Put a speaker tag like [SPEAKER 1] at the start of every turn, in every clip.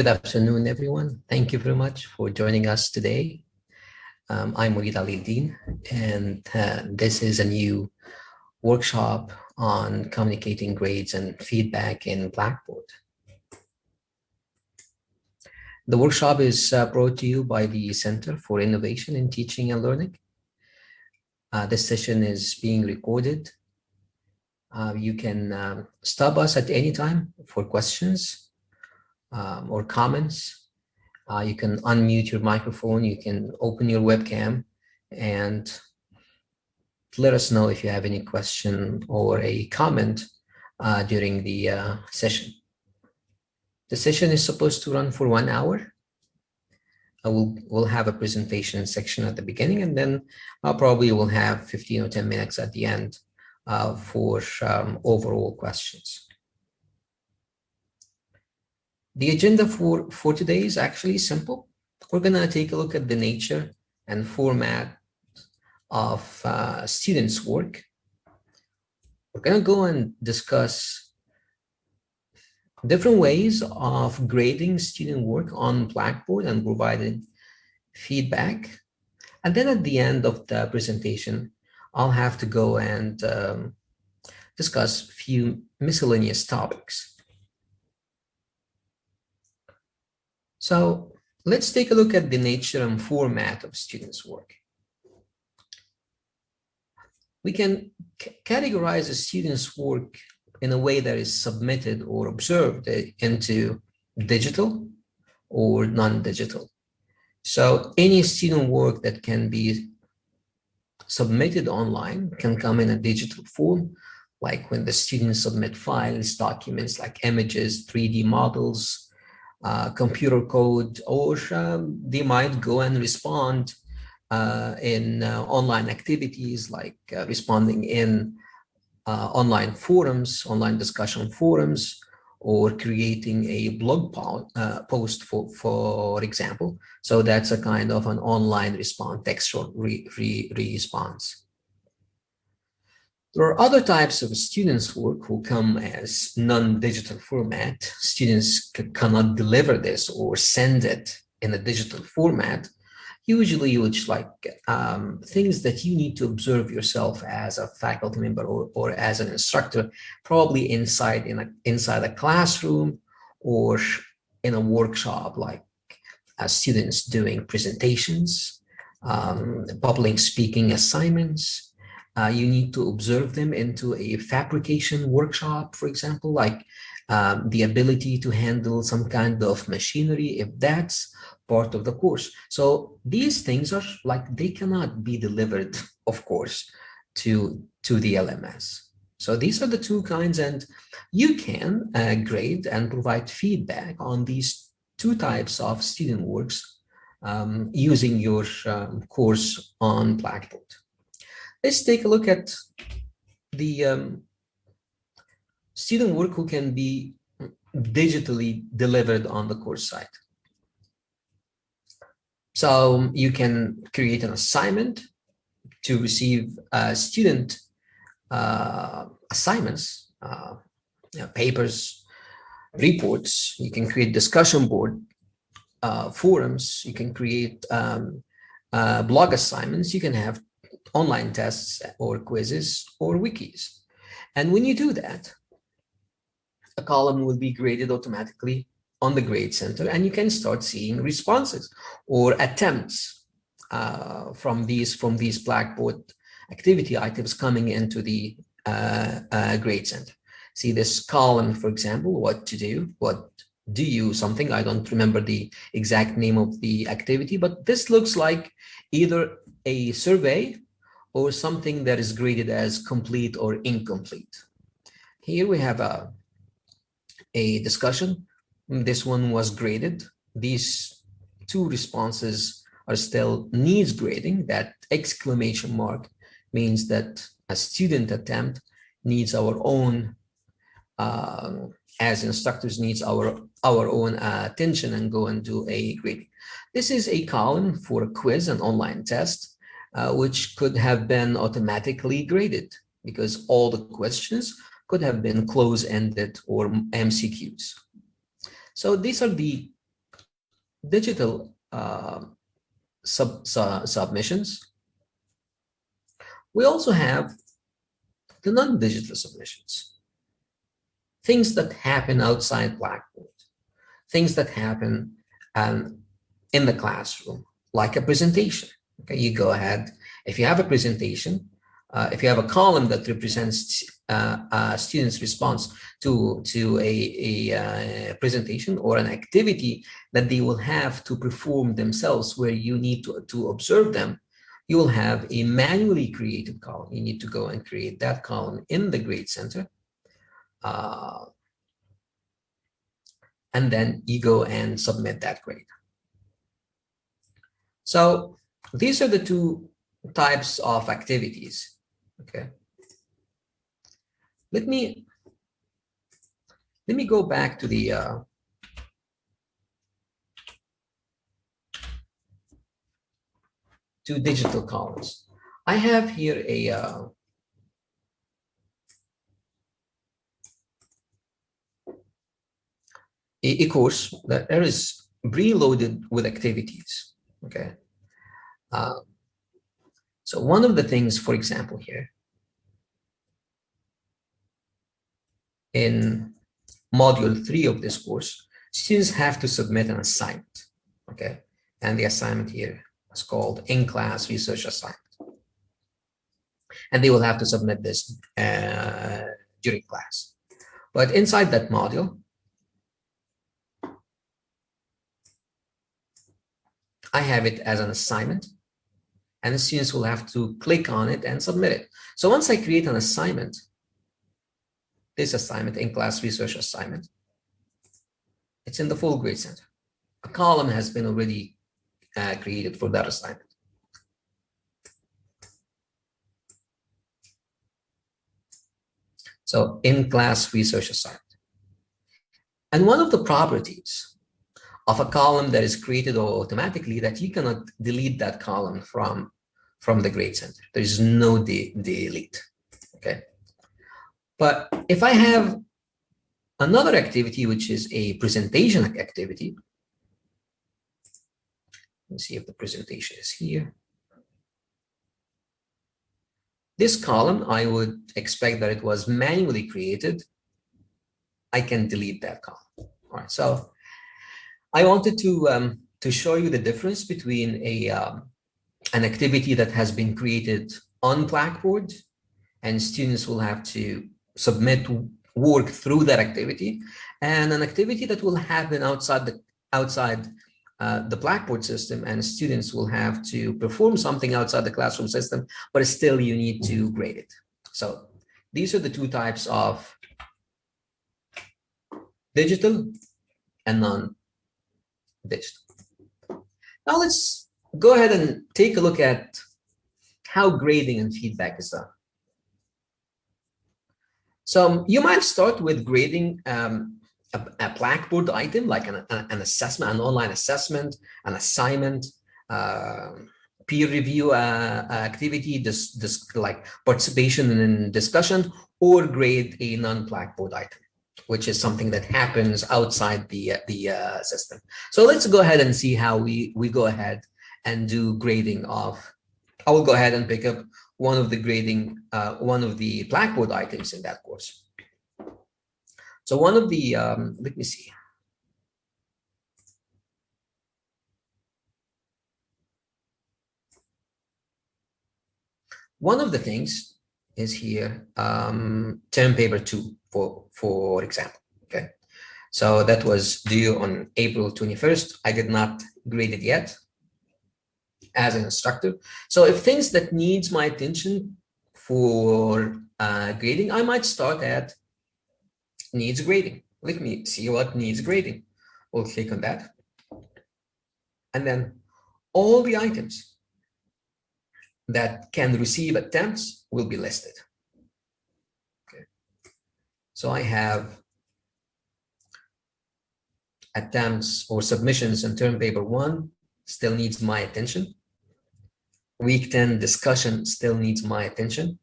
[SPEAKER 1] Good afternoon, everyone. Thank you very much for joining us today. I'm Murid Ali, and this is a new workshop on communicating grades and feedback in Blackboard. The workshop is brought to you by the Center for Innovation in Teaching and Learning. This session is being recorded. You can stop us at any time for questions or comments. You can unmute your microphone, you can open your webcam, and let us know if you have any question or a comment during the session. The session is supposed to run for 1 hour. We'll have a presentation section at the beginning, and then probably we'll have 15 or 10 minutes at the end for overall questions. The agenda for today is actually simple. We're going to take a look at the nature and format of students' work. We're going to go and discuss different ways of grading student work on Blackboard and providing feedback. And then at the end of the presentation, I'll have to go and discuss a few miscellaneous topics. So let's take a look at the nature and format of students' work. We can categorize a student's work in a way that is submitted or observed into digital or non-digital. So any student work that can be submitted online can come in a digital form, like when the students submit files, documents like images, 3D models, computer code, or they might go and respond in online activities like responding in online forums, online discussion forums, or creating a blog post, for example. So that's a kind of an online response, textual response. There are other types of students' work who come as non-digital format. Students cannot deliver this or send it in a digital format, usually which like things that you need to observe yourself as a faculty member or as an instructor, probably inside a classroom or in a workshop, like students doing presentations, public speaking assignments. You need to observe them into a fabrication workshop, for example, like the ability to handle some kind of machinery, if that's part of the course. So these things are like, they cannot be delivered, of course, to the LMS. So these are the two kinds, and you can grade and provide feedback on these two types of student works using your course on Blackboard. Let's take a look at the student work who can be digitally delivered on the course site. So you can create an assignment to receive student assignments, papers, reports. You can create discussion board, forums. You can create blog assignments. You can have online tests or quizzes or wikis. And when you do that, a column will be graded automatically on the Grade Center, and you can start seeing responses or attempts from these Blackboard activity items coming into the Grade Center. See this column, for example, what to do, what do you something. I don't remember the exact name of the activity, but this looks like either a survey or something that is graded as complete or incomplete. Here we have a discussion. This one was graded. These two responses are still needs grading. That exclamation mark means that a student attempt needs our own, as instructors, needs our own attention and go and do a grading. This is a column for a quiz, an online test, which could have been automatically graded because all the questions could have been close-ended or MCQs. So these are the digital submissions, we also have the non-digital submissions, things that happen outside Blackboard, things that happen in the classroom, like a presentation. Okay, you go ahead. If you have a presentation, if you have a column that represents a student's response to a presentation or an activity that they will have to perform themselves, where you need to observe them, you will have a manually created column. You need to go and create that column in the grade center. And then you go and submit that grade. So these are the two types of activities. Okay. Let me go back to the to digital columns. I have here a course that there is preloaded with activities. Okay. So one of the things, for example, here in module 3 of this course, students have to submit an assignment. Okay. And the assignment here is called in-class research assignment. And they will have to submit this during class. But inside that module, I have it as an assignment, and the students will have to click on it and submit it. So once I create an assignment, this assignment, in-class research assignment, it's in the full grade center. A column has been already created for that assignment. So in-class research assignment. And one of the properties of a column that is created automatically, that you cannot delete that column from the grade center. There is no delete. Okay. But if I have another activity, which is a presentation activity, let's see if the presentation is here. This column, I would expect that it was manually created. I can delete that column. All right. So I wanted to show you the difference between an activity that has been created on Blackboard, and students will have to submit work through that activity, and an activity that will happen outside the Blackboard system, and students will have to perform something outside the classroom system, but still you need to grade it. So these are the two types of digital and non-digital. Now let's go ahead and take a look at how grading and feedback is done. So you might start with grading a Blackboard item, like an assessment, an online assessment, an assignment, peer review activity, this like participation in discussion, or grade a non-Blackboard item, which is something that happens outside the system. So let's go ahead and see how we go ahead and do grading of. I will go ahead and pick up one of the Blackboard items in that course. So one of the, let me see. One of the things is here, term paper 2, for example, okay? So that was due on April 21st. I did not grade it yet as an instructor. So if things that needs my attention for grading, I might start at needs grading. Let me see what needs grading. We'll click on that. And then all the items that can receive attempts will be listed. Okay. So I have attempts or submissions in term paper 1 still needs my attention. Week 10 discussion still needs my attention.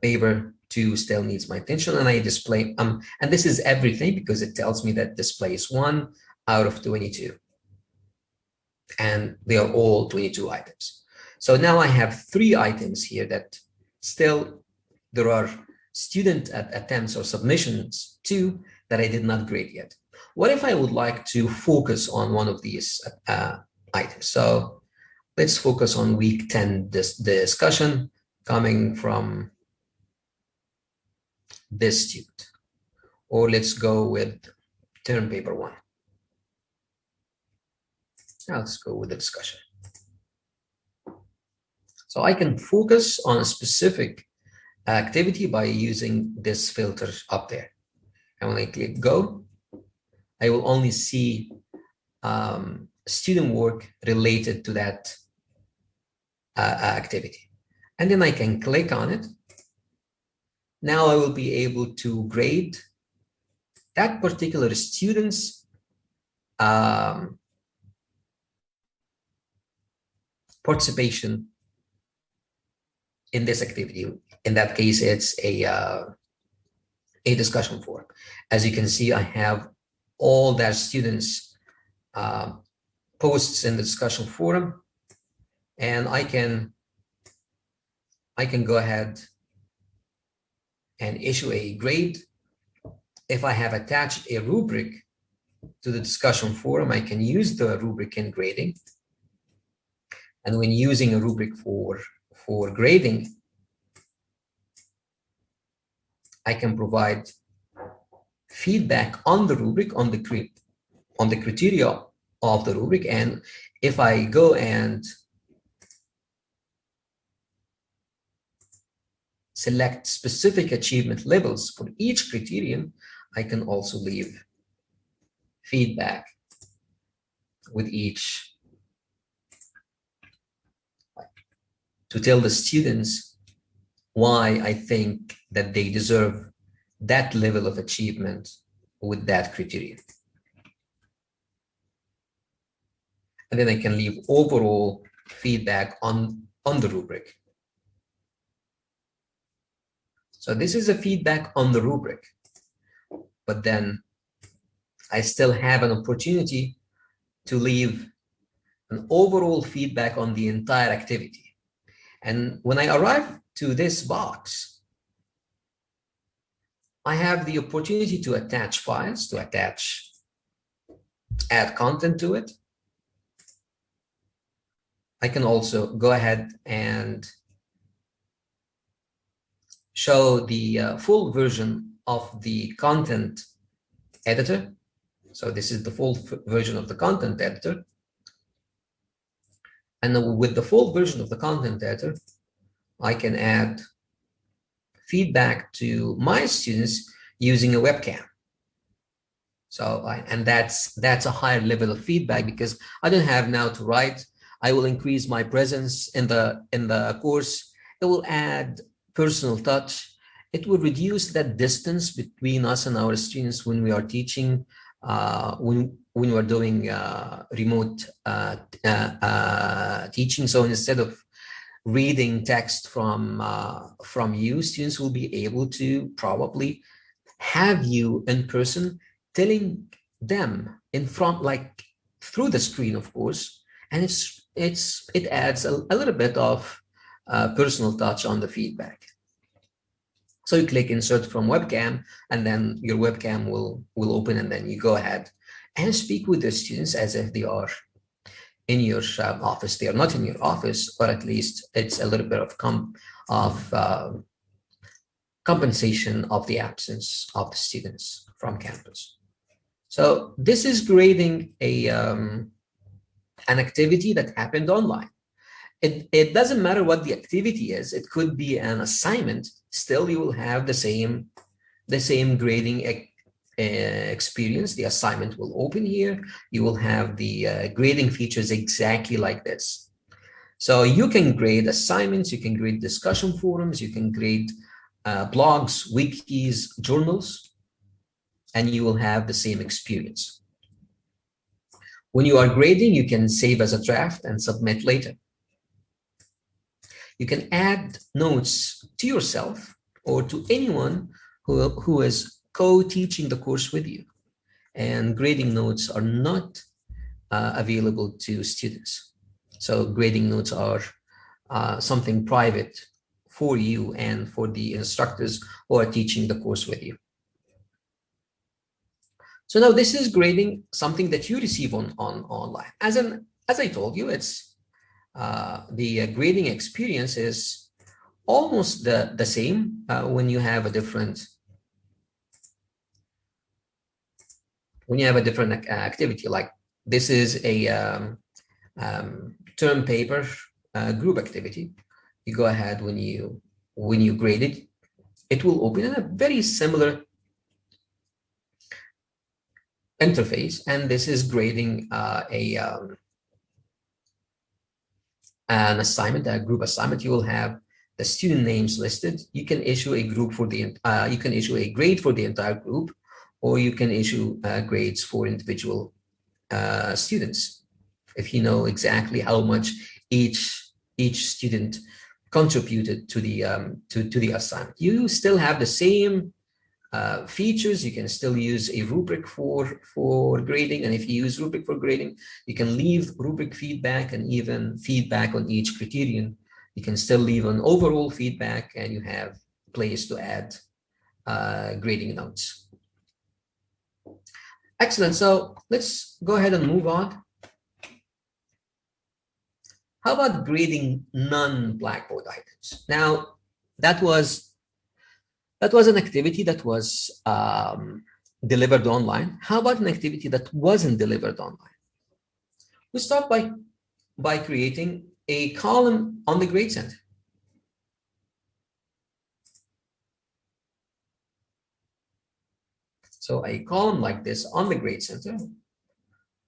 [SPEAKER 1] Paper 2 still needs my attention, and I display and this is everything because it tells me that display is 1, out of 22. And they are all 22 items. So now I have 3 items here that still there are student attempts or submissions to that I did not grade yet. What if I would like to focus on one of these items? So let's focus on week 10 discussion coming from this student. Or let's go with term paper 1. Now let's go with the discussion. So I can focus on a specific activity by using this filter up there. And when I click go, I will only see student work related to that activity. And then I can click on it. Now I will be able to grade that particular student's participation in this activity. In that case, it's a discussion forum. As you can see, I have all their students' posts in the discussion forum, and I can go ahead and issue a grade. If I have attached a rubric to the discussion forum, I can use the rubric in grading. And when using a rubric for grading, I can provide feedback on the rubric, on the criteria of the rubric. And if I go and select specific achievement levels for each criterion, I can also leave feedback with each to tell the students why I think that they deserve that level of achievement with that criterion. And then I can leave overall feedback on the rubric. So this is a feedback on the rubric, but then I still have an opportunity to leave an overall feedback on the entire activity. And when I arrive to this box, I have the opportunity to attach files, to add content to it. I can also go ahead and show the full version of the content editor. So this is the full version of the content editor. And with the full version of the content editor, I can add feedback to my students using a webcam. So, and that's a higher level of feedback because I don't have now to write. I will increase my presence in the course. It will add personal touch. It will reduce that distance between us and our students when we are teaching, when we are doing remote teaching. So instead of reading text from you, students will be able to probably have you in person telling them in front, like through the screen, of course, and it adds a little bit of personal touch on the feedback. So you click insert from webcam, and then your webcam will open, and then you go ahead and speak with the students as if they are in your office. They are not in your office, or at least it's a little bit of compensation of the absence of the students from campus. So this is grading an activity that happened online. It doesn't matter what the activity is. It could be an assignment. Still, you will have the same grading experience. The assignment will open here. You will have the grading features exactly like this. So you can grade assignments, you can grade discussion forums, you can grade blogs, wikis, journals, and you will have the same experience. When you are grading, you can save as a draft and submit later. You can add notes to yourself or to anyone who is co-teaching the course with you. and grading notes are not available to students. So grading notes are something private for you and for the instructors who are teaching the course with you. So now this is grading something that you receive on online. As I told you, it's the grading experience is almost the same when you have a different activity. Like this is a term paper group activity. You go ahead when you grade it, it will open in a very similar interface, and this is grading an assignment, a group assignment. You will have the student names listed. You can issue a group for the you can issue a grade for the entire group, or you can issue grades for individual students if you know exactly how much each student contributed to the assignment. You still have the same features. You can still use a rubric for grading, and if you use rubric for grading, you can leave rubric feedback and even feedback on each criterion. You can still leave an overall feedback, and you have place to add grading notes. Excellent. So let's go ahead and move on. How about grading non-Blackboard items? Now, that was an activity that was delivered online. How about an activity that wasn't delivered online? We start by creating a column on the Grade Center. So a column like this on the Grade Center,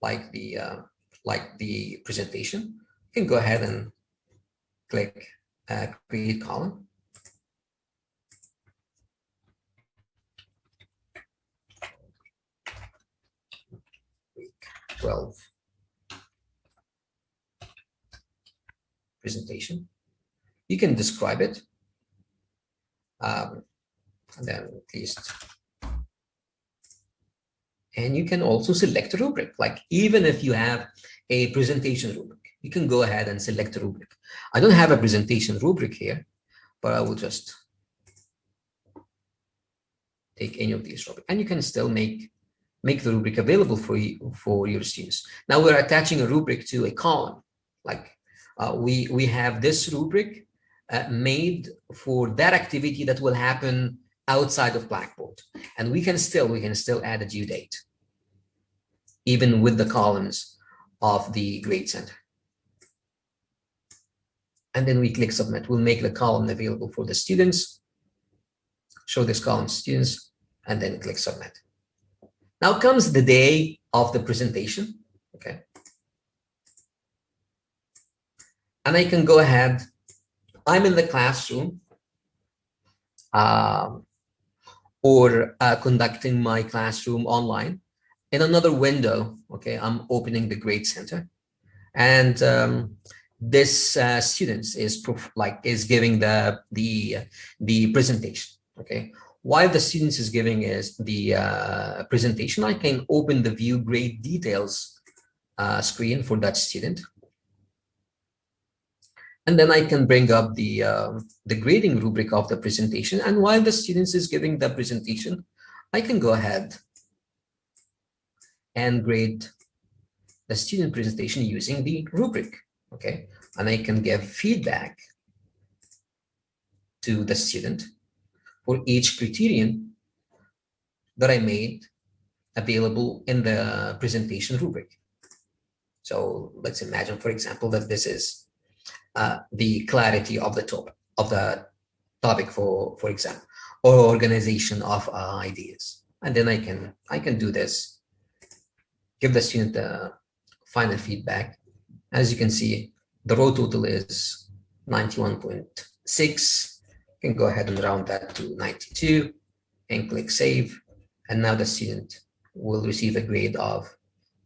[SPEAKER 1] like the presentation, you can go ahead and click create column. Week 12 presentation. You can describe it, and then at least. And you can also select a rubric. Like even if you have a presentation rubric, you can go ahead and select a rubric. I don't have a presentation rubric here, but I will just take any of these rubrics, and you can still make the rubric available for your students. Now we're attaching a rubric to a column. Like we have this rubric made for that activity that will happen outside of Blackboard, and we can still add a due date even with the columns of the Grade Center. And then we click submit. We'll make the column available for the students, show this column to students, and then click submit. Now comes the day of the presentation, okay? And I can go ahead, I'm in the classroom or conducting my classroom online. In another window, okay, I'm opening the Grade Center, and this student is giving the presentation, okay. While the students is giving the presentation, I can open the View Grade Details screen for that student. And then I can bring up the grading rubric of the presentation. And while the students is giving the presentation, I can go ahead and grade the student presentation using the rubric, okay? And I can give feedback to the student for each criterion that I made available in the presentation rubric. So let's imagine, for example, that this is the clarity of the topic, for example, or organization of ideas. And then I can do this, give the student the final feedback. As you can see, the raw total is 91.6. You can go ahead and round that to 92 and click save. And now the student will receive a grade of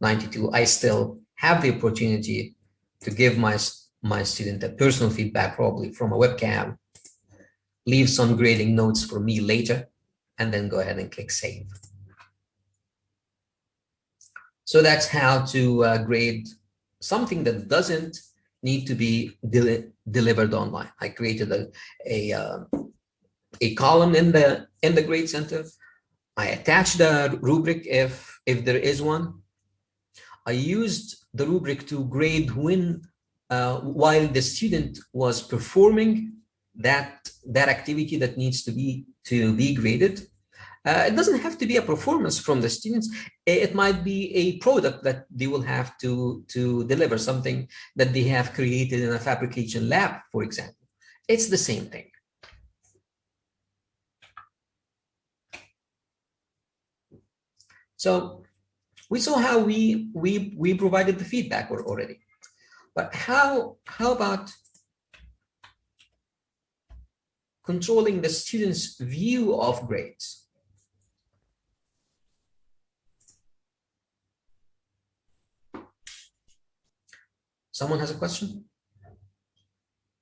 [SPEAKER 1] 92. I still have the opportunity to give my student a personal feedback, probably from a webcam, leave some grading notes for me later, and then go ahead and click save. So that's how to grade something that doesn't need to be delivered online. I created a column in the grade center. I attached the rubric if there is one. I used the rubric to grade when while the student was performing that activity that needs to be graded. It doesn't have to be a performance from the students. It might be a product that they will have to deliver, something that they have created in a fabrication lab, for example. It's the same thing. So we saw how we provided the feedback already, but how about controlling the student's view of grades? Someone has a question?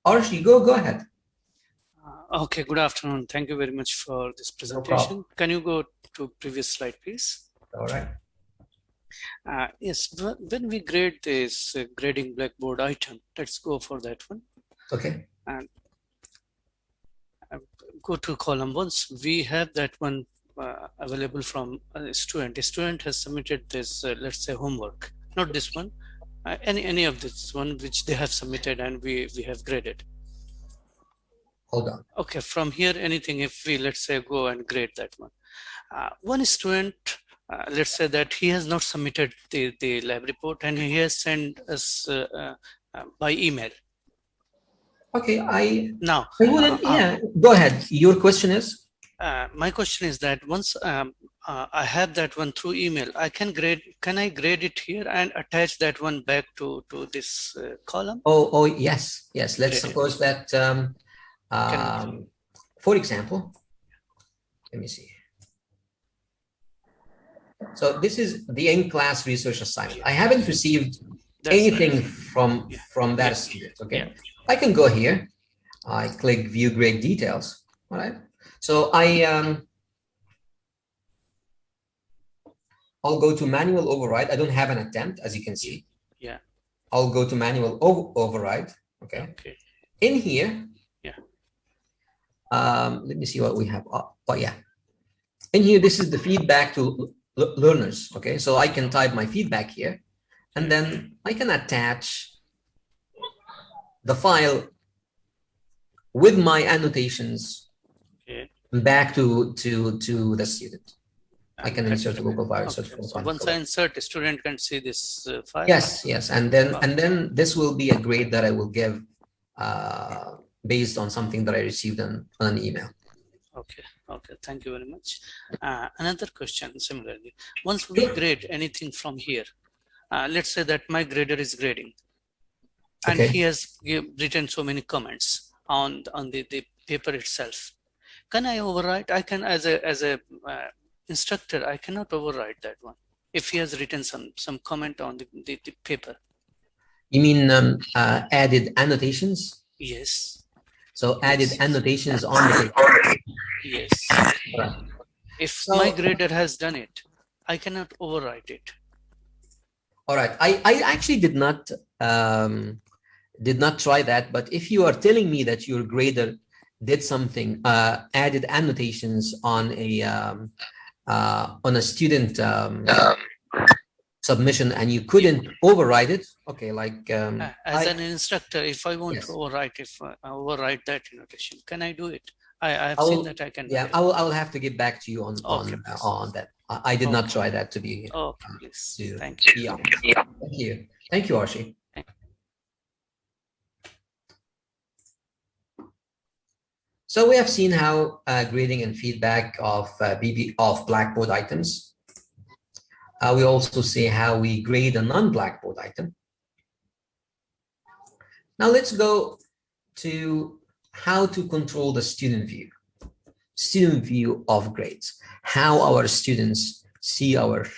[SPEAKER 1] Archie, go ahead.
[SPEAKER 2] Okay, good afternoon. Thank you very much for this presentation. Can you go to previous slide, please?
[SPEAKER 1] All right.
[SPEAKER 2] Yes, when we grade this grading Blackboard item, let's go for that one.
[SPEAKER 1] Okay.
[SPEAKER 2] And go to column once. We have that one available from a student. A student has submitted this, let's say, homework. Not this one. Any of this one which they have submitted and we have graded.
[SPEAKER 1] Hold on.
[SPEAKER 2] Okay, from here, anything, if we, let's say, go and grade that one. One student, let's say that he has not submitted the lab report and he has sent us by email.
[SPEAKER 1] Okay, I
[SPEAKER 2] wouldn't,
[SPEAKER 1] yeah, go ahead. Your question is?
[SPEAKER 2] My question is that once I have that one through email, can I grade it here and attach that one back to this column?
[SPEAKER 1] Oh, yes. Let's suppose that, for example, let me see. So this is the in-class research assignment. I haven't received anything from that student, okay? Yeah. I can go here. I click view grade details, all right? So I'll go to manual override. I don't have an attempt, as you can see.
[SPEAKER 2] Yeah.
[SPEAKER 1] I'll go to manual override, okay? In here, let me see what we have. Oh, yeah. In here, this is the feedback to learners, okay? So I can type my feedback here, and then I can attach the file with my annotations back to the student. I can insert a local virus.
[SPEAKER 2] So once I insert, a student can see this file.
[SPEAKER 1] Yes, and then this will be a grade that I will give based on something that I received on an email.
[SPEAKER 2] Okay, thank you very much. Another question similarly. Once we grade anything from here, let's say that my grader is grading and he has written so many comments on the paper itself. Can I overwrite? I can, as a instructor, I cannot overwrite that one if he has written some comment on the paper.
[SPEAKER 1] You mean added annotations?
[SPEAKER 2] Yes.
[SPEAKER 1] So added annotations on the paper.
[SPEAKER 2] Yes. Right. If my grader has done it, I cannot overwrite it.
[SPEAKER 1] All right. I actually did not try that, but if you are telling me that your grader did something, added annotations on a student submission and you couldn't override it, okay, like
[SPEAKER 2] as an instructor, if I want to overwrite that annotation, can I do it? I have seen that I can.
[SPEAKER 1] Yeah, I will have to get back to you on that. I did not try that, to be.
[SPEAKER 2] Okay, please. Thank you.
[SPEAKER 1] Thank you, Archie. So we have seen how grading and feedback of Blackboard items. We also see how we grade a non-Blackboard item. Now let's go to how to control the student view of grades, how our students see the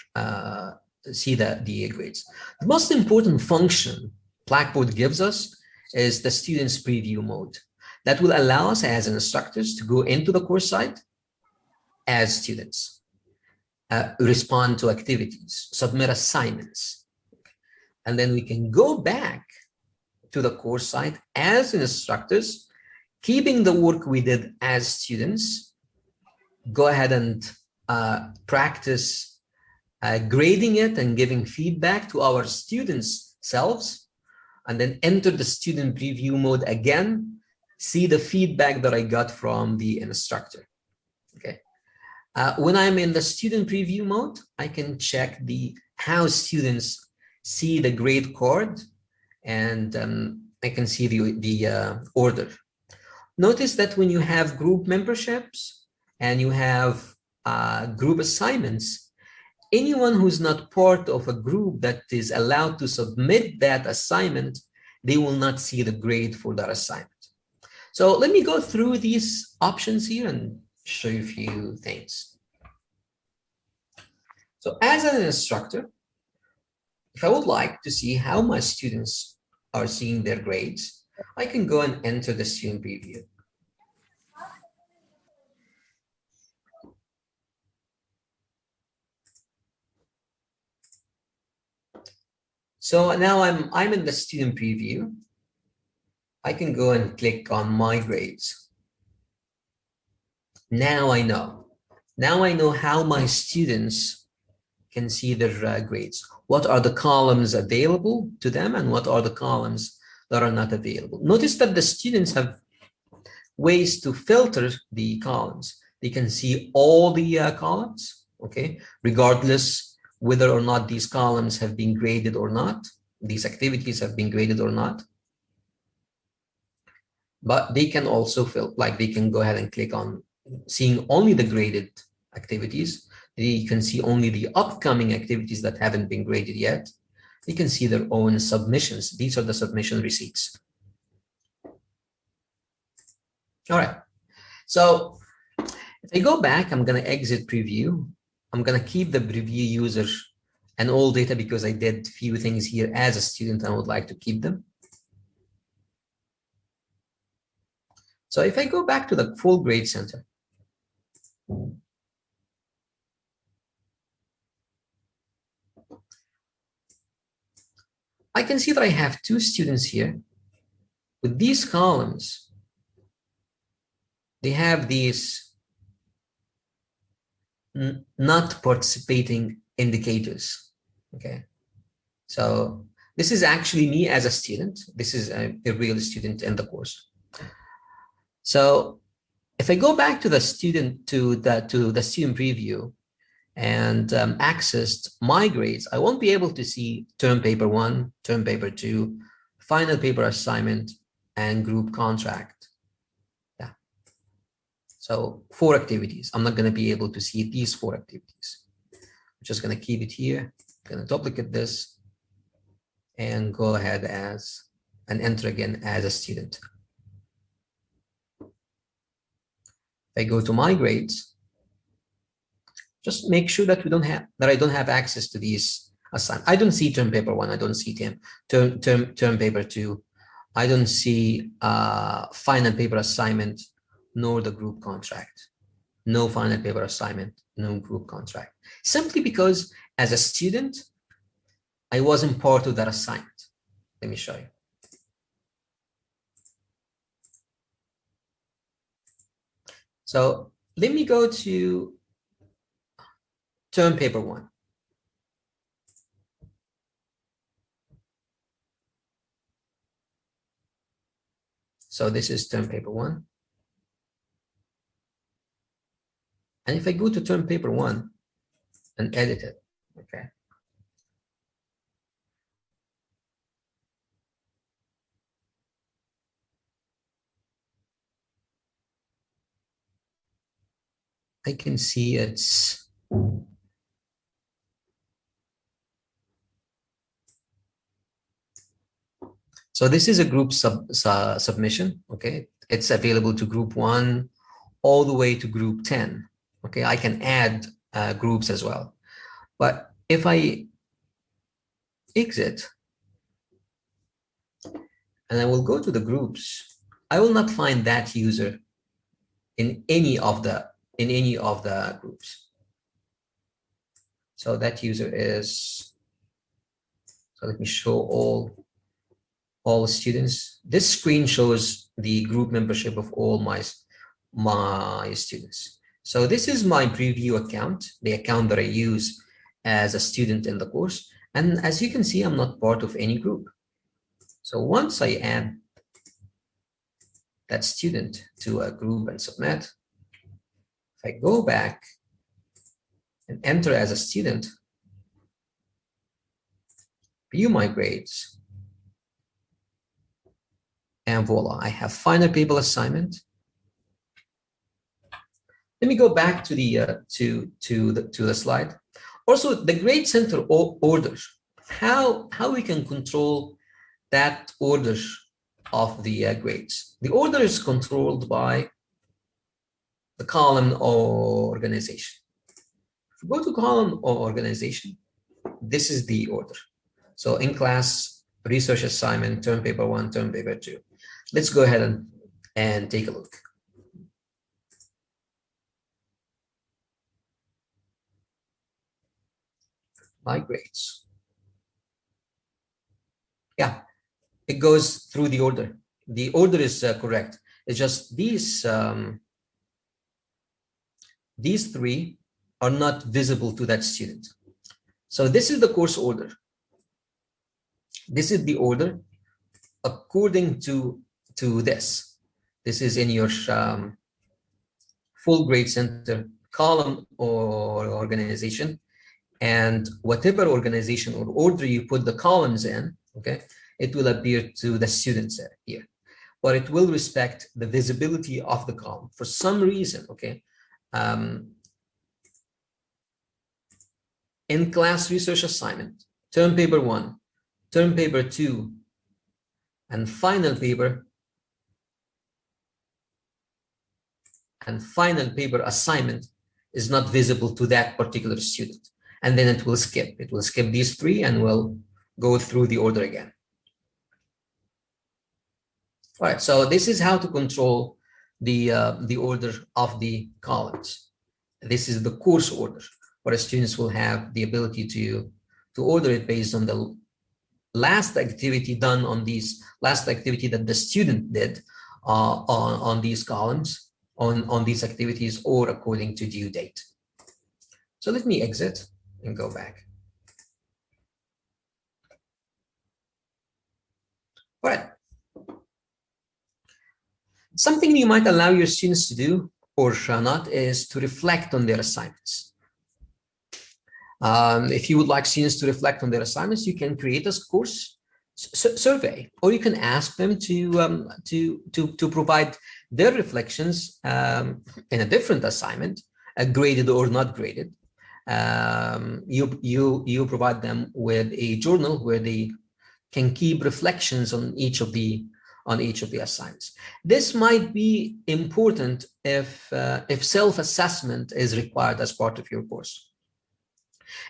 [SPEAKER 1] grades. The most important function Blackboard gives us is the student's preview mode. That will allow us as instructors to go into the course site as students. respond to activities, submit assignments. And then we can go back to the course site as instructors, keeping the work we did as students, go ahead and practice grading it and giving feedback to our students' selves, and then enter the student preview mode again, see the feedback that I got from the instructor. Okay. When I'm in the student preview mode, I can check how students see the grade card, and I can see the order. Notice that when you have group memberships and you have group assignments, anyone who's not part of a group that is allowed to submit that assignment, they will not see the grade for that assignment. So let me go through these options here and show you a few things. So as an instructor, if I would like to see how my students are seeing their grades, I can go and enter the student preview. So now I'm in the student preview. I can go and click on my grades. Now I know. Now I know how my students can see their grades. What are the columns available to them and what are the columns that are not available? Notice that the students have ways to filter the columns. They can see all the columns, okay, regardless whether or not these columns have been graded or not, these activities have been graded or not. But they can also they can go ahead and click on seeing only the graded activities. They can see only the upcoming activities that haven't been graded yet. They can see their own submissions. These are the submission receipts. All right. So if I go back, I'm going to exit preview. I'm going to keep the preview user and all data because I did few things here as a student and I would like to keep them. So if I go back to the full grade center, I can see that I have two students here with these columns. They have these not participating indicators. Okay. So this is actually me as a student. This is a real student in the course. So if I go back to the student to the student preview and accessed my grades, I won't be able to see term paper 1, term paper 2, final paper assignment, and group contract. Yeah. So 4 activities. I'm not going to be able to see these 4 activities. I'm just going to keep it here. I'm going to duplicate this and go ahead and enter again as a student. If I go to my grades, just make sure that I don't have access to these assignments. I don't see term paper 1. I don't see term paper 2. I don't see final paper assignment, nor the group contract. No final paper assignment, no group contract. Simply because as a student, I wasn't part of that assignment. Let me show you. So let me go to term paper 1. So this is term paper 1. And if I go to term paper 1 and edit it, okay. I can see it's so this is a group submission, okay? It's available to group 1 all the way to group 10, okay? I can add groups as well. But if I exit and I will go to the groups, I will not find that user in any of the groups. So that user is, so let me show all students. This screen shows the group membership of all my students. So this is my preview account, the account that I use as a student in the course. And as you can see, I'm not part of any group. So once I add that student to a group and submit, if I go back and enter as a student, view my grades, and voila, I have final paper assignment. Let me go back to the to the slide. Also, the grade center order, how we can control that order of the grades. The order is controlled by the column or organization. If you go to column or organization, this is the order. So in class, research assignment, term paper 1, term paper 2. Let's go ahead and take a look. My grades. Yeah, it goes through the order. The order is correct. It's just these three are not visible to that student. So this is the course order. This is the order according to this. This is in your full grade center column or organization, and whatever organization or order you put the columns in, okay, it will appear to the students here, but it will respect the visibility of the column for some reason, okay. In class research assignment, term paper 1, term paper 2, and final paper assignment is not visible to that particular student. And then it will skip. It will skip these three and will go through the order again. All right, so this is how to control the order of the columns. This is the course order, where students will have the ability to order it based on the last activity done on these, last activity that the student did on these columns, on these activities, or according to due date. So let me exit and go back. All right. Something you might allow your students to do or not is to reflect on their assignments. If you would like students to reflect on their assignments, you can create a course survey, or you can ask them to provide their reflections in a different assignment, graded or not graded. You provide them with a journal where they can keep reflections on each of the assignments. This might be important if self-assessment is required as part of your course.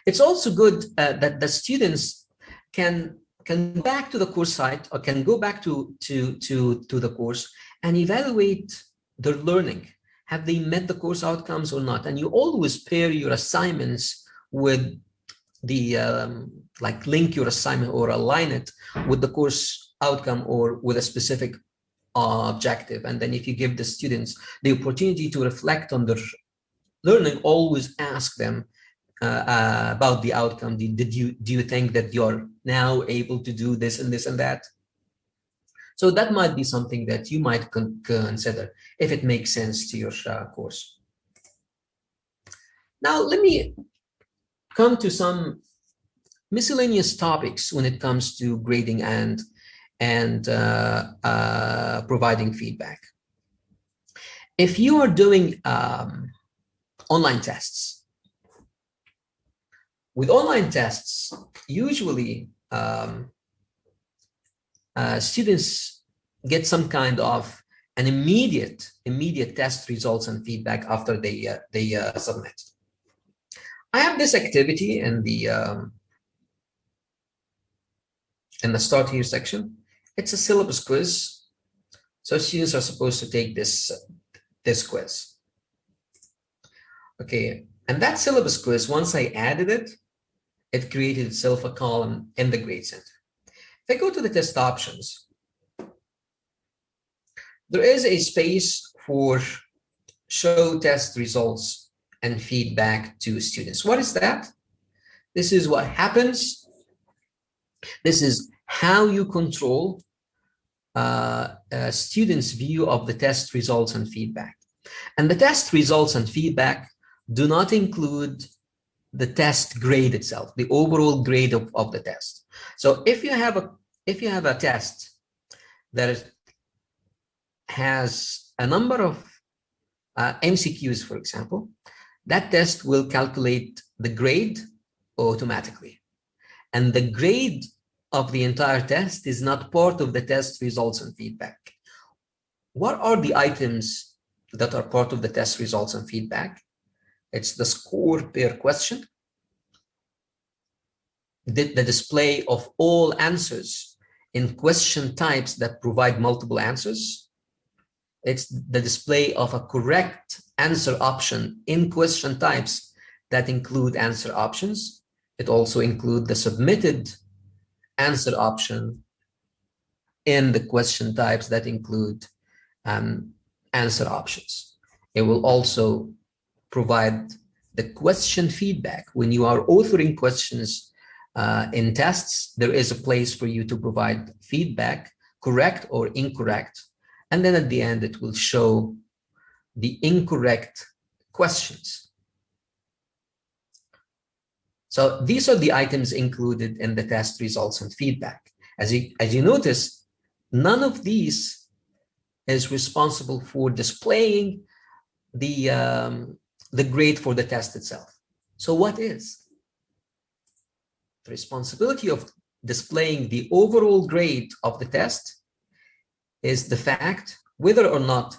[SPEAKER 1] It's also good that the students can go back to the course site, or can go back to the course and evaluate their learning. Have they met the course outcomes or not? And you always pair your assignments with the like link your assignment or align it with the course outcome or with a specific objective. And then if you give the students the opportunity to reflect on their learning, always ask them about the outcome. Do you think that you're now able to do this and this and that? So that might be something that you might consider if it makes sense to your course. Now, let me come to some miscellaneous topics when it comes to grading and providing feedback. If you are doing online tests, with online tests, usually students get some kind of an immediate test results and feedback after they submit. I have this activity in the Start Here section. It's a syllabus quiz, so students are supposed to take this quiz. Okay, and that syllabus quiz, once I added it, it created itself a column in the grade center. If I go to the test options, there is a space for show test results and feedback to students. What is that? This is what happens. This is how you control a student's view of the test results and feedback. And the test results and feedback do not include the test grade itself, the overall grade of the test. So if you have a test that has a number of MCQs, for example, that test will calculate the grade automatically. And the grade of the entire test is not part of the test results and feedback. What are the items that are part of the test results and feedback? It's the score per question, the display of all answers in question types that provide multiple answers. It's the display of a correct answer option in question types that include answer options. It also includes the submitted answer option in the question types that include answer options. It will also provide the question feedback. When you are authoring questions in tests, there is a place for you to provide feedback, correct or incorrect. And then at the end, it will show the incorrect questions. So these are the items included in the test results and feedback. As you notice, none of these is responsible for displaying the grade for the test itself. So what is? The responsibility of displaying the overall grade of the test is the fact whether or not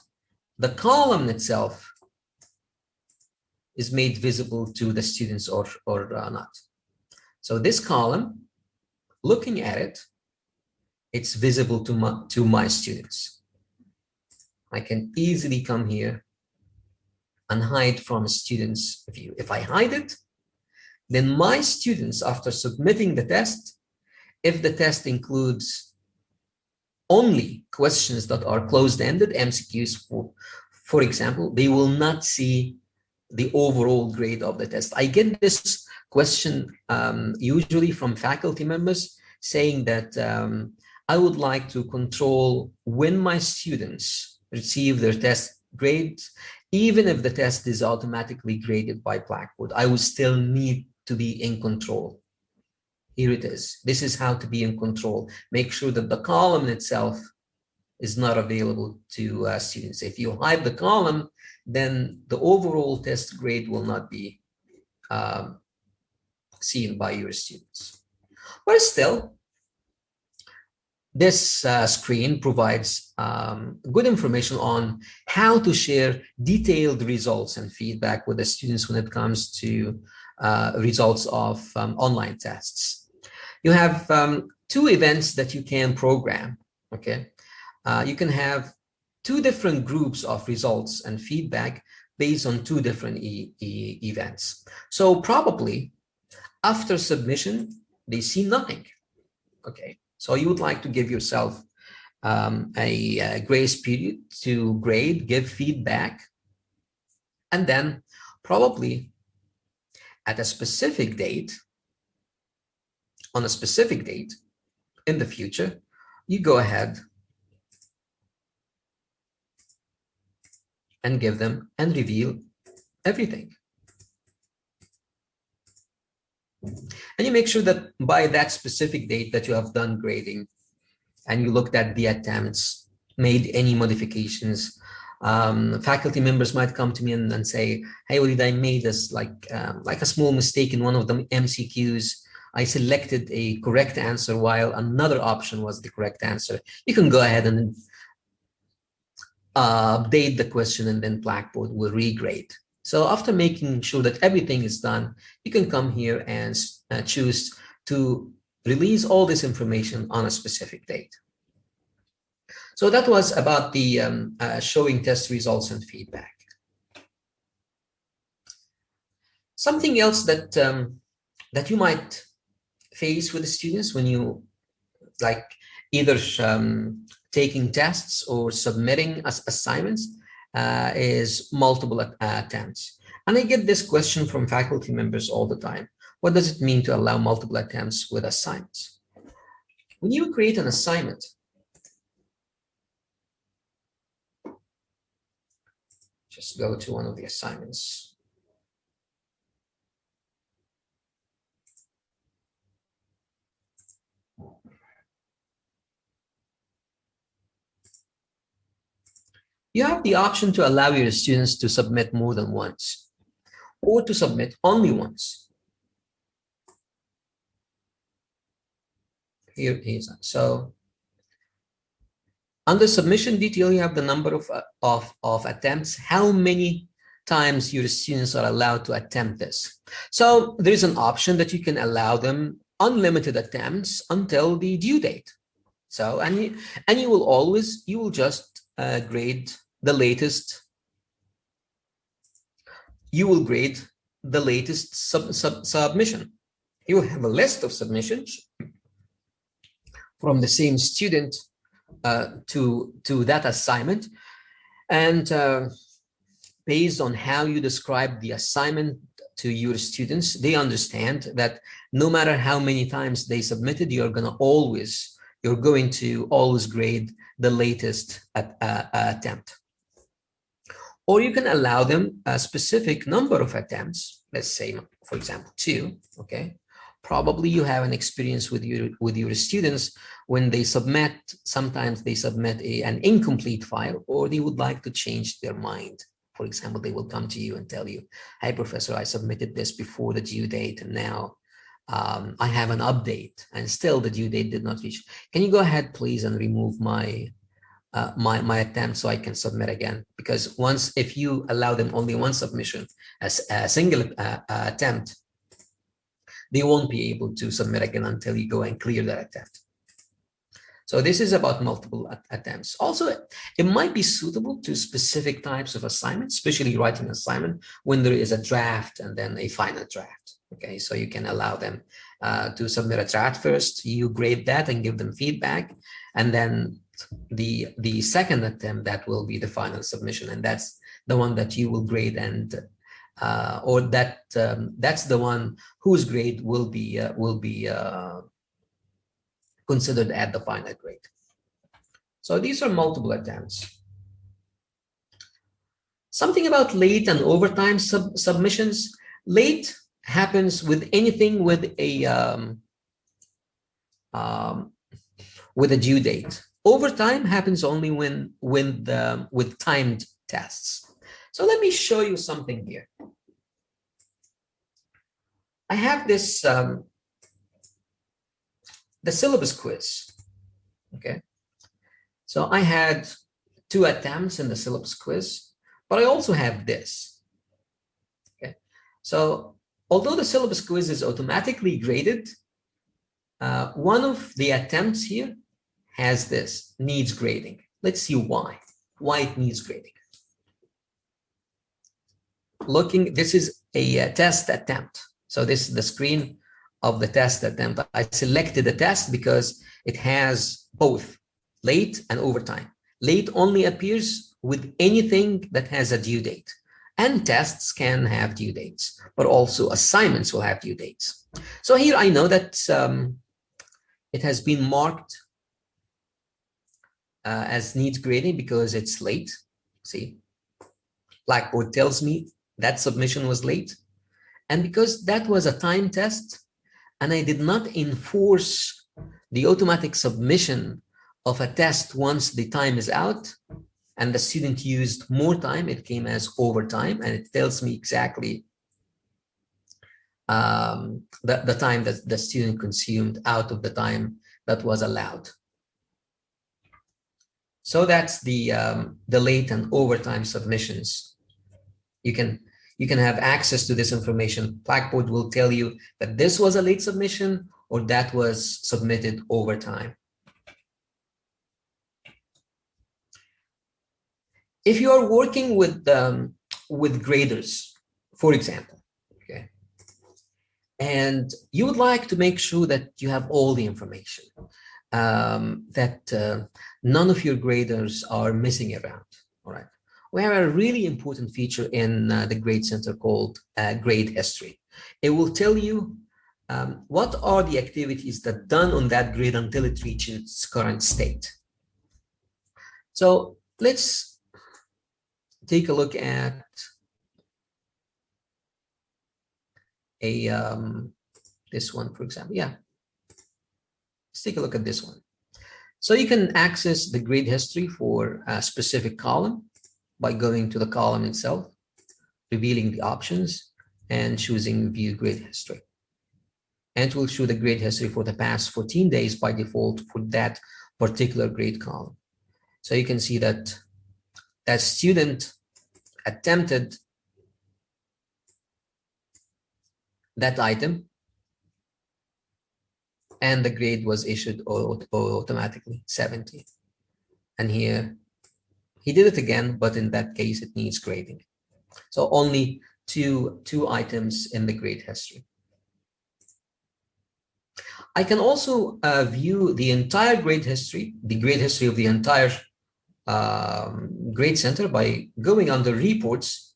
[SPEAKER 1] the column itself is made visible to the students or not. So this column, looking at it, it's visible to my students. I can easily come here and hide from a student's view. If I hide it, then my students, after submitting the test, if the test includes only questions that are closed-ended, MCQs, for example, they will not see the overall grade of the test. I get this question usually from faculty members saying that I would like to control when my students receive their test grades, even if the test is automatically graded by Blackboard, I would still need to be in control. Here it is. This is how to be in control. Make sure that the column itself is not available to students. If you hide the column, then the overall test grade will not be seen by your students. But still, this screen provides good information on how to share detailed results and feedback with the students when it comes to results of online tests. You have two events that you can program, okay? You can have two different groups of results and feedback based on two different events. So probably after submission, they see nothing, okay? So you would like to give yourself a grace period to grade, give feedback, and then probably at a specific date, on a specific date in the future, you go ahead and give them and reveal everything. And you make sure that by that specific date that you have done grading and you looked at the attempts, made any modifications, faculty members might come to me and say, hey, Walid, I made this like a small mistake in one of the MCQs. I selected a correct answer while another option was the correct answer. You can go ahead and update the question, and then Blackboard will regrade. So after making sure that everything is done, you can come here and choose to release all this information on a specific date. So that was about the showing test results and feedback. Something else that that you might face with the students when you like either taking tests or submitting assignments is multiple attempts. And I get this question from faculty members all the time. What does it mean to allow multiple attempts with assignments? When you create an assignment, just go to one of the assignments. You have the option to allow your students to submit more than once or to submit only once. Here is so under submission detail, you have the number of attempts, how many times your students are allowed to attempt this. So there's an option that you can allow them unlimited attempts until the due date. So, and you will just grade the latest. You will grade the latest submission. You will have a list of submissions from the same student to that assignment, and based on how you describe the assignment to your students, they understand that no matter how many times they submitted, you're going to always grade the latest attempt. Or you can allow them a specific number of attempts, let's say, for example, 2, okay? Probably you have an experience with your students when they submit, sometimes they submit an incomplete file, or they would like to change their mind. For example, they will come to you and tell you, "Hey, professor, I submitted this before the due date, and now I have an update, and still the due date did not reach. Can you go ahead, please, and remove my my attempt so I can submit again?" Because if you allow them only one submission, as a single attempt, they won't be able to submit again until you go and clear that attempt. So this is about multiple attempts. Also, it might be suitable to specific types of assignments, especially writing an assignment when there is a draft and then a final draft. Okay, so you can allow them to submit a draft first, you grade that and give them feedback, and then the second attempt, that will be the final submission, and that's the one that you will grade, and that's the one whose grade will be considered at the final grade. So these are multiple attempts. Something about late and overtime submissions. Late happens with anything with a due date. Overtime happens only with timed tests. So let me show you something here. I have this the syllabus quiz. Okay, so I had 2 attempts in the syllabus quiz, but I also have this. Okay, so although the syllabus quiz is automatically graded, one of the attempts here has this, needs grading. Let's see why it needs grading. This is a test attempt. So this is the screen of the test attempt. I selected the test because it has both late and overtime. Late only appears with anything that has a due date, and tests can have due dates, but also assignments will have due dates. So here I know that it has been marked as needs grading because it's late. See, Blackboard tells me that submission was late, and because that was a time test and I did not enforce the automatic submission of a test once the time is out and the student used more time, it came as overtime, and it tells me exactly the time that the student consumed out of the time that was allowed. So that's the late and overtime submissions. You can have access to this information. Blackboard will tell you that this was a late submission or that was submitted over time. If you are working with graders, for example, okay, And you would like to make sure that you have all the information, that none of your graders are missing around. All right. We have a really important feature in the Grade Center called Grade History. It will tell you what are the activities that done on that grade until it reaches its current state. So let's take a look at this one, for example. Yeah, let's take a look at this one. So you can access the grade history for a specific column by going to the column itself, revealing the options, and choosing View Grade History. And it will show the grade history for the past 14 days by default for that particular grade column. So you can see that that student attempted that item, and the grade was issued automatically, 70. And here, he did it again, but in that case, it needs grading. So only two items in the grade history. I can also view the entire grade history, the grade history of the entire grade center by going under reports,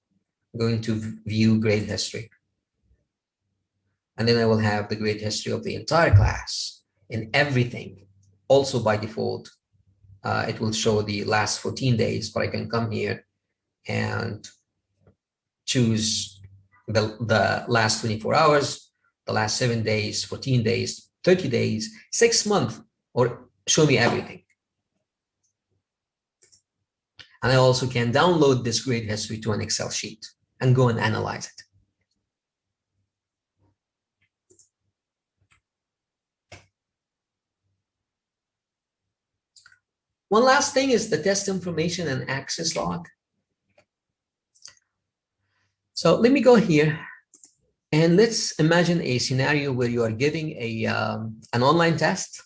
[SPEAKER 1] going to view grade history. And then I will have the grade history of the entire class in everything. Also by default, it will show the last 14 days, but I can come here and choose the last 24 hours, the last 7 days, 14 days, 30 days, 6 months, or show me everything. And I also can download this grade history to an Excel sheet and go and analyze it. One last thing is the test information and access log. So let me go here and let's imagine a scenario where you are giving an online test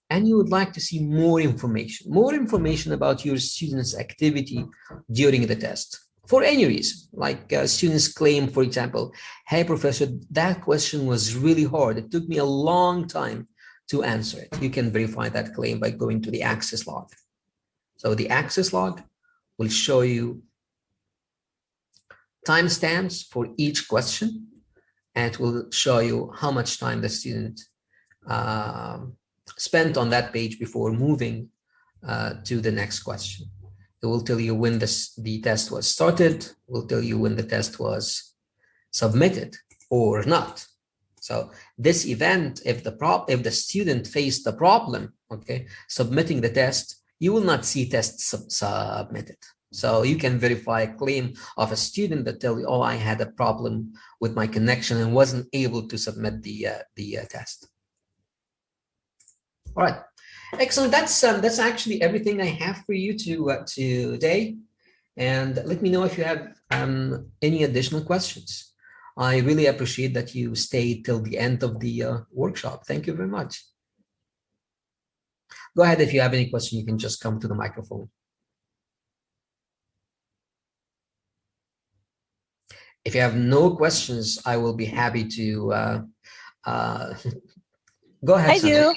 [SPEAKER 1] and you would like to see more information about your students' activity during the test for any reason. Like students claim, for example, hey, professor, that question was really hard. It took me a long time to answer it. You can verify that claim by going to the access log. So the access log will show you timestamps for each question, and it will show you how much time the student spent on that page before moving to the next question. It will tell you when the test was started, will tell you when the test was submitted or not. So this event, if the student faced the problem, okay, submitting the test, you will not see tests submitted. So you can verify a claim of a student that tell you, oh, I had a problem with my connection and wasn't able to submit the test. All right, excellent. That's actually everything I have for you today. And let me know if you have any additional questions. I really appreciate that you stayed till the end of the workshop. Thank you very much. Go ahead. If you have any question, you can just come to the microphone. If you have no questions, I will be happy to go ahead.
[SPEAKER 3] I do.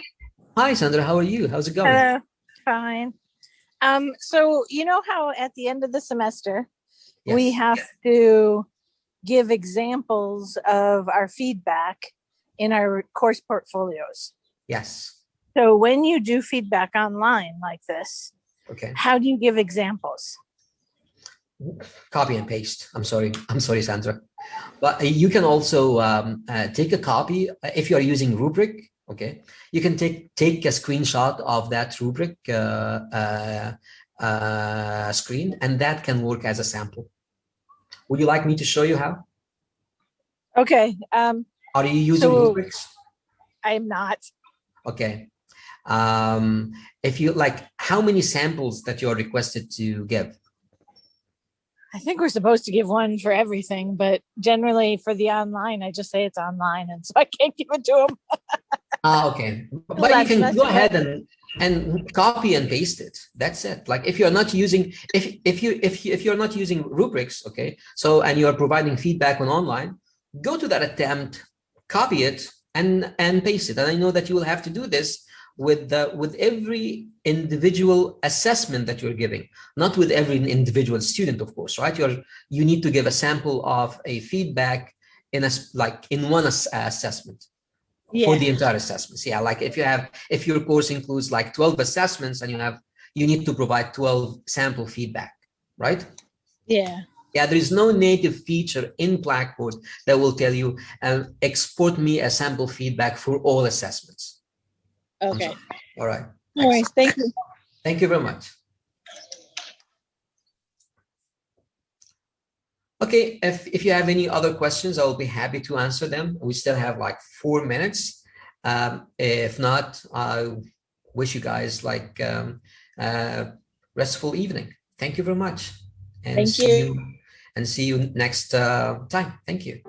[SPEAKER 1] Hi, Sandra. How are you? How's it going?
[SPEAKER 3] Hello. Fine. So you know how at the end of the semester,
[SPEAKER 1] Yes.
[SPEAKER 3] we have to give examples of our feedback in our course portfolios.
[SPEAKER 1] Yes.
[SPEAKER 3] So when you do feedback online like this,
[SPEAKER 1] Okay.
[SPEAKER 3] how do you give examples?
[SPEAKER 1] Copy and paste. I'm sorry, Sandra. But you can also take a copy if you are using rubric. Okay, you can take a screenshot of that rubric screen, and that can work as a sample. Would you like me to show you how?
[SPEAKER 3] Okay.
[SPEAKER 1] Are you using rubrics?
[SPEAKER 3] I'm not.
[SPEAKER 1] Okay. If you like, how many samples that you are requested to give?
[SPEAKER 3] I think we're supposed to give one for everything, but generally for the online, I just say it's online, and so I can't give it to them.
[SPEAKER 1] Okay. But you can go ahead and copy and paste it. That's it. Like if you're not using, if you're not using rubrics, okay, so and you are providing feedback on online, go to that attempt, copy it, and paste it. And I know that you will have to do this with every individual assessment that you're giving, not with every individual student, of course, right? You need to give a sample of a feedback in one assessment for the entire assessments. Yeah, like if your course includes like 12 assessments and you need to provide 12 sample feedback, right?
[SPEAKER 3] Yeah.
[SPEAKER 1] Yeah, there is no native feature in Blackboard that will tell you, export me a sample feedback for all assessments.
[SPEAKER 3] Okay.
[SPEAKER 1] All right.
[SPEAKER 3] No worries. Thank you.
[SPEAKER 1] Thank you very much. Okay, if you have any other questions, I will be happy to answer them. We still have like 4 minutes. If not, I wish you guys like restful evening. Thank you very much. And
[SPEAKER 3] Thank you.
[SPEAKER 1] see you next time. Thank you.